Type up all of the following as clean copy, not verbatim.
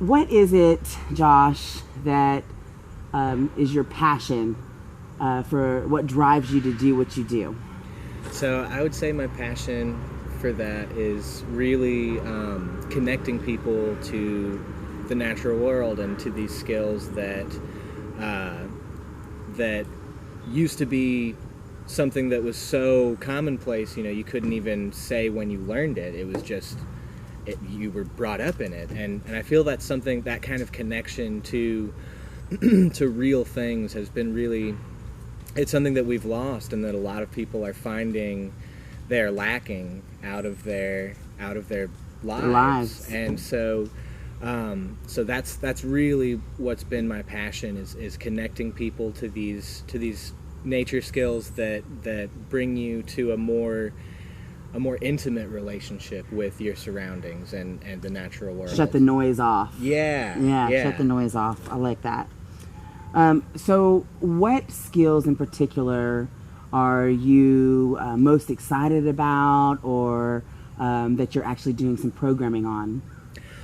what is it, Josh, that is your passion for what drives you to do what you do? So I would say my passion for that is really connecting people to the natural world and to these skills that that used to be something that was so commonplace. You couldn't even say when you learned it. It was just you were brought up in it, and I feel that's something, that kind of connection to to real things has been really, it's something that we've lost, and that a lot of people are finding they're lacking out of their lives. And so that's really what's been my passion, is connecting people to these nature skills that bring you to a more intimate relationship with your surroundings and the natural world. Shut the noise off. Yeah. Shut the noise off. I like that. So what skills in particular are you most excited about, or that you're actually doing some programming on?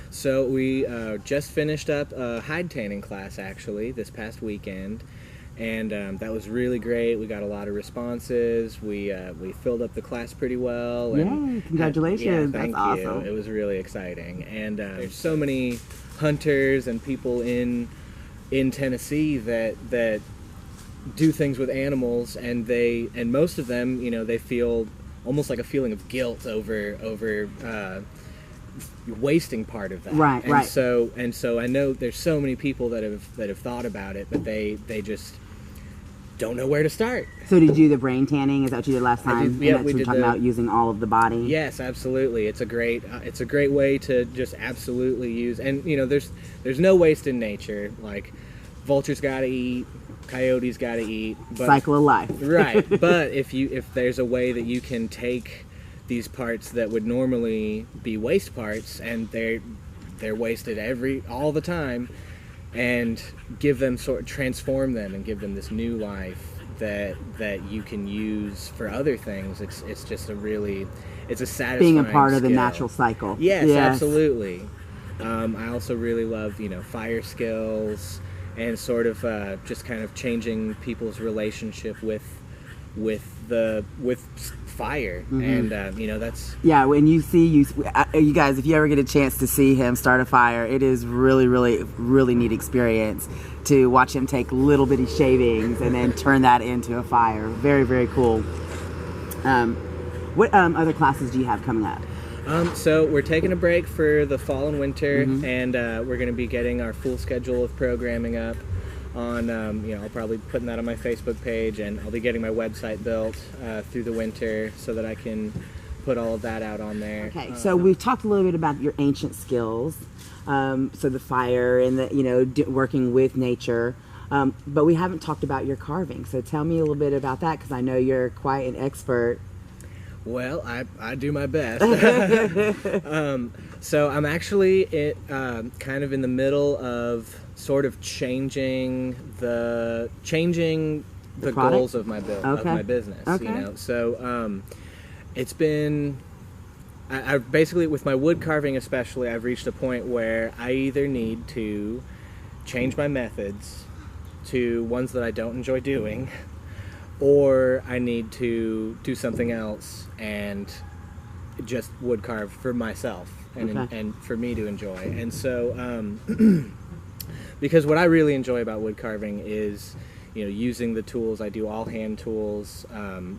So we just finished up a hide tanning class, actually, this past weekend. And that was really great. We got a lot of responses. We filled up the class pretty well. And yay, congratulations. Thank That's you. awesome. It was really exciting. And there's so many hunters and people in Tennessee that do things with animals, and most of them, they feel almost like a feeling of guilt over wasting part of that. Right. So I know there's so many people that have thought about it, but they just don't know where to start. So did you do the brain tanning? Is that what you did last time? Yeah, we did. Talking about using all of the body. Yes, absolutely. It's a great way to just absolutely use. And there's no waste in nature. Like, vultures gotta eat, coyotes gotta eat. But, cycle of life. Right. But if there's a way that you can take these parts that would normally be waste parts, and they're wasted all the time, and transform them and give them this new life that you can use for other things. It's just it's a satisfying being a part of the skill. natural cycle. Yes. Absolutely. I also really love fire skills, and sort of just kind of changing people's relationship with fire. Mm-hmm. And that's when you guys, if you ever get a chance to see him start a fire, it is really, really, really neat experience to watch him take little bitty shavings and then turn that into a fire. Very, very cool. What other classes do you have coming up? So we're taking a break for the fall and winter. Mm-hmm. And we're going to be getting our full schedule of programming up on, I'll probably be putting that on my Facebook page, and I'll be getting my website built through the winter so that I can put all of that out on there. Okay, so we've talked a little bit about your ancient skills, so the fire and the, working with nature, but we haven't talked about your carving. So tell me a little bit about that, because I know you're quite an expert. Well, I do my best. So I'm actually kind of in the middle of sort of changing the goals of my of my business. Okay. So it's been, I basically, with my wood carving especially, I've reached a point where I either need to change my methods to ones that I don't enjoy doing, or I need to do something else and just wood carve for myself and for me to enjoy. And so because what I really enjoy about wood carving is using the tools. I do all hand tools,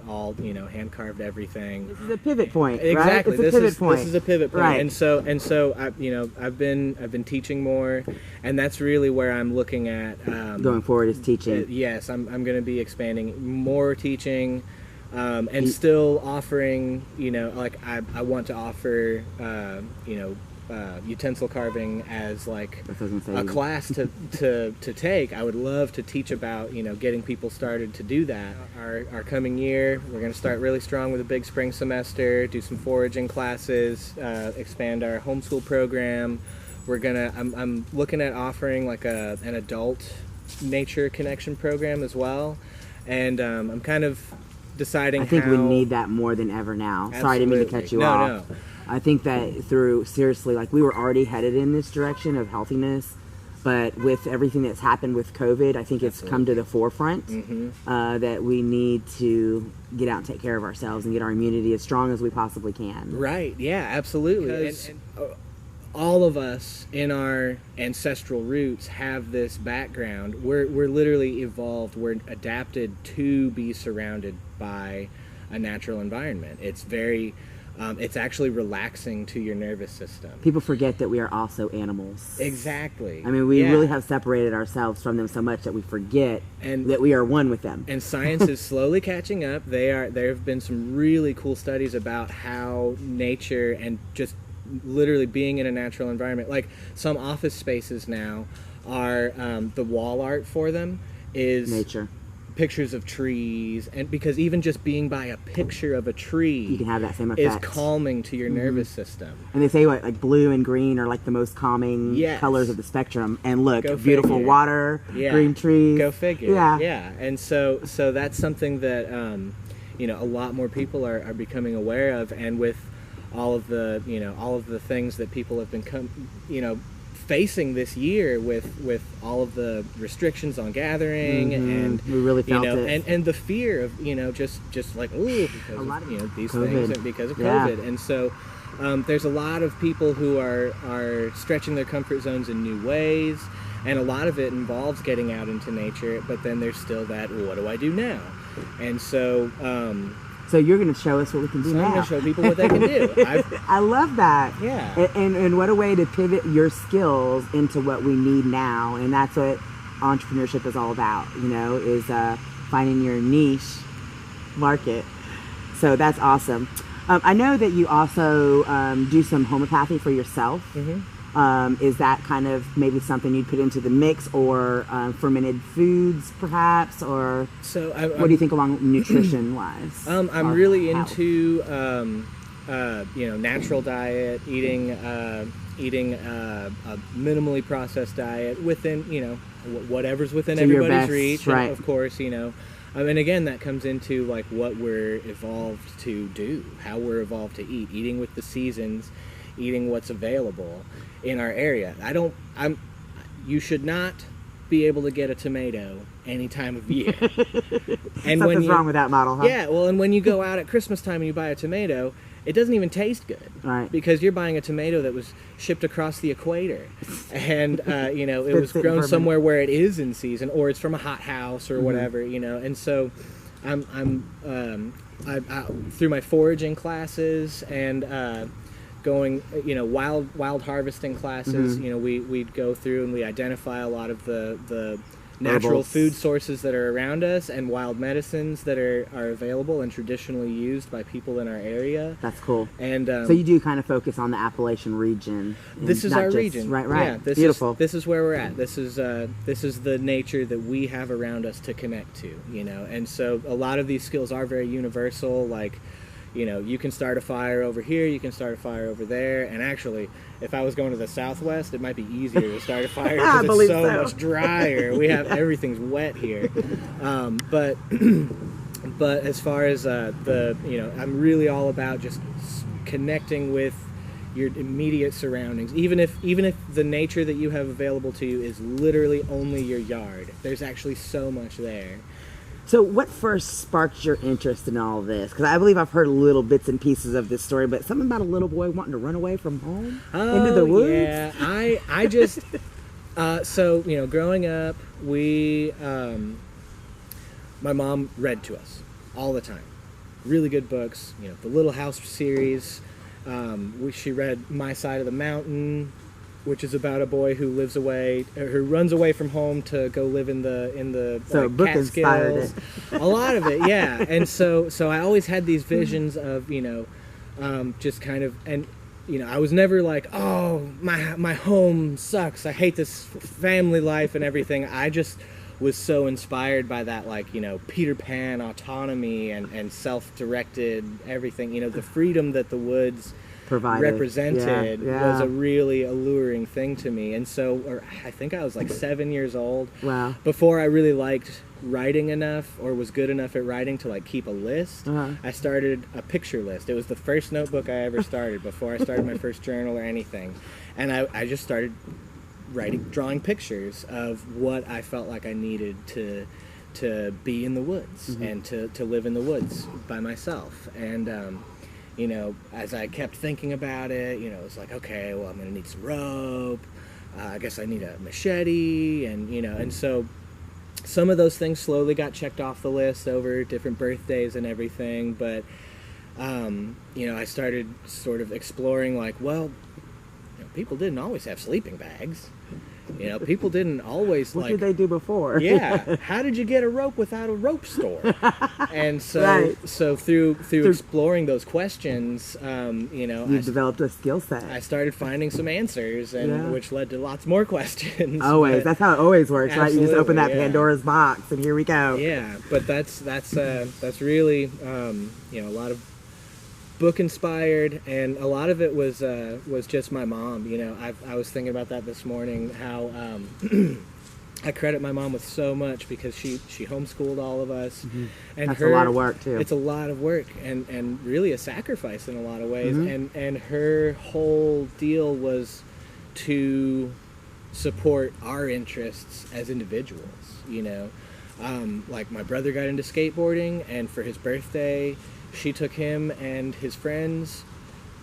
all hand carved everything. This is a pivot point, exactly. Right? It's a pivot point. This is a pivot point, right? And so I've been teaching more, and that's really where I'm looking at going forward is teaching. Yes, I'm going to be expanding more teaching, and still offering. I want to offer utensil carving as like a class to take. I would love to teach about getting people started to do that. Our coming year, we're going to start really strong with a big spring semester, do some foraging classes, expand our homeschool program. I'm looking at offering like an adult nature connection program as well, and I'm kind of deciding. I think we need that more than ever now. Absolutely. Sorry, I didn't mean to cut you off. No. I think that seriously, like we were already headed in this direction of healthiness, but with everything that's happened with COVID, I think it's come to the forefront that we need to get out and take care of ourselves and get our immunity as strong as we possibly can. Right, yeah, absolutely. And all of us in our ancestral roots have this background. We're literally evolved, we're adapted to be surrounded by a natural environment. It's very, it's actually relaxing to your nervous system. People forget that we are also animals. Exactly. I mean, we really have separated ourselves from them so much that we forget that we are one with them. And science is slowly catching up. There have been some really cool studies about how nature and just literally being in a natural environment, like some office spaces now are, the wall art for them is nature. Pictures of trees, and because even just being by a picture of a tree, you can have that same effect. Is calming to your nervous system. And they say like blue and green are like the most calming colors of the spectrum. And look, beautiful water, green trees. Go figure. Yeah. And so that's something that a lot more people are becoming aware of, and with all of the things that people have been facing this year with all of the restrictions on gathering, and we really felt it. And the fear of just like because of these COVID. things because of COVID. And so there's a lot of people who are stretching their comfort zones in new ways, and a lot of it involves getting out into nature, but then there's still that, well, what do I do now? And so so you're going to show us what we can do now. I'm going to show people what they can do. I love that. Yeah. And what a way to pivot your skills into what we need now. And that's what entrepreneurship is all about, is finding your niche market. So that's awesome. I know that you also do some homeopathy for yourself. Is that kind of maybe something you'd put into the mix, or fermented foods perhaps, or what do you think along nutrition wise? I'm really into natural diet, eating a minimally processed diet within whatever's within everybody's reach, right. Of course, and again, that comes into like what we're evolved to do, how we're evolved to eat, eating with the seasons, eating what's available in our area. You should not be able to get a tomato any time of year. And something's wrong with that model, huh? Yeah, well, and when you go out at Christmas time and you buy a tomato, it doesn't even taste good, right? Because you're buying a tomato that was shipped across the equator, and it was grown somewhere where it is in season, or it's from a hot house or whatever, And so, I'm through my foraging classes and going, wild harvesting classes. We'd go through and we identify a lot of the natural food sources that are around us and wild medicines that are available and traditionally used by people in our area. That's cool. And so you do kind of focus on the Appalachian region. This is our region, right? Yeah, Beautiful. This is where we're at. This is the nature that we have around us to connect to. And so a lot of these skills are very universal. Like, you can start a fire over here, you can start a fire over there, and actually, if I was going to the Southwest, it might be easier to start a fire because it's so much drier. We have everything's wet here, but as far as I'm really all about just connecting with your immediate surroundings, even if the nature that you have available to you is literally only your yard. There's actually so much there. So what first sparked your interest in all of this? Because I believe I've heard little bits and pieces of this story, but something about a little boy wanting to run away from home into the woods? Yeah, I just, growing up, my mom read to us all the time. Really good books, the Little House series. She read My Side of the Mountain, which is about a boy who runs away from home to go live in the Catskills. A lot of it, yeah. And so I always had these visions of just kind of, and I was never like, oh, my home sucks, I hate this family life and everything. I just was so inspired by that, like, Peter Pan autonomy and self-directed everything, the freedom that the woods represented Yeah. was a really alluring thing to me. And so, I think I was like 7 years old. Wow. Before I really liked writing enough or was good enough at writing to like keep a list, I started a picture list. It was the first notebook I ever started before I started my first journal or anything. And I just started drawing pictures of what I felt like I needed to be in the woods and to live in the woods by myself. And you know, as I kept thinking about it, you know, it's like, okay, well, I'm gonna need some rope. I guess I need a machete, and you know, and so some of those things slowly got checked off the list over different birthdays and everything. But you know, I started sort of exploring, like, well, you know, people didn't always have sleeping bags. You know, people didn't always What did they do before? Yeah. How did you get a rope without a rope store? And so, Right. so through exploring those questions, you know, You developed a skill set. I started finding some answers, and which led to lots more questions. Always. But That's how it always works, right? You just open that absolutely, yeah. Pandora's box, and here we go. Yeah, but that's really you know, a lot of book inspired, and a lot of it was just my mom. You know, I was thinking about that this morning, how I credit my mom with so much because she homeschooled all of us, and That's a lot of work too. It's a lot of work, and really a sacrifice in a lot of ways. And her whole deal was to support our interests as individuals. You know, like my brother got into skateboarding, and for his birthday, she took him and his friends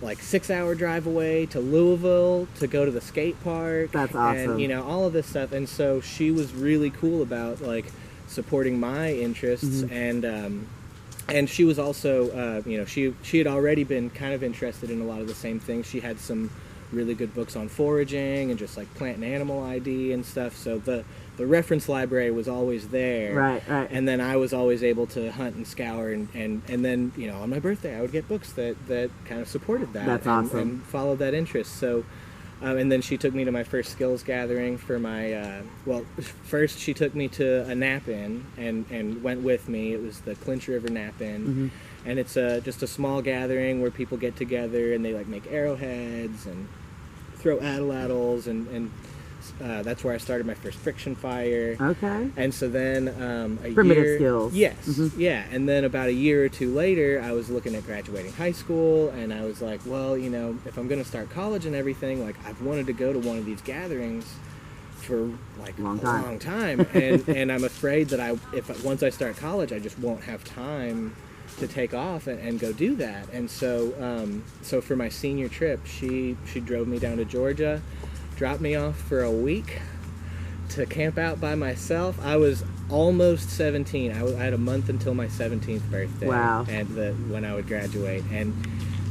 like 6-hour drive away to Louisville to go to the skate park. That's awesome. And, you know, all of this stuff. And so she was really cool about like supporting my interests. And she was also, you know, she had already been kind of interested in a lot of the same things. She had some really good books on foraging and just like plant and animal ID and stuff. So the reference library was always there. Right. And then I was always able to hunt and scour, and then, you know, on my birthday I would get books that kind of supported that. That's and, awesome. And followed that interest. So, and then she took me to my first skills gathering for my, well, first she took me to a nap-in and went with me. It was the Clinch River nap-in. And it's just a small gathering where people get together and they like make arrowheads and throw atlatls, and that's where I started my first friction fire. Okay. And so then Primitive skills. Yes. Yeah. And then about a year or two later, I was looking at graduating high school, and I was like, well, you know, if I'm going to start college and everything, like I've wanted to go to one of these gatherings for like a long time. And I'm afraid that once I start college, I just won't have time to take off and go do that. And so so for my senior trip, she drove me down to Georgia, dropped me off for a week to camp out by myself. I was almost 17. I had a month until my 17th birthday. Wow. And when I would graduate. And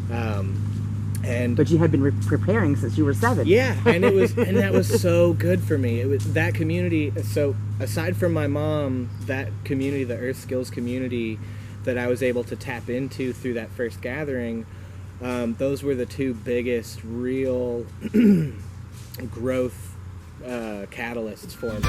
But you had been preparing since you were 7. yeah, and that was so good for me. It was that community. So aside from my mom, that community, the Earth Skills community that I was able to tap into through that first gathering, those were the two biggest real growth catalysts for me.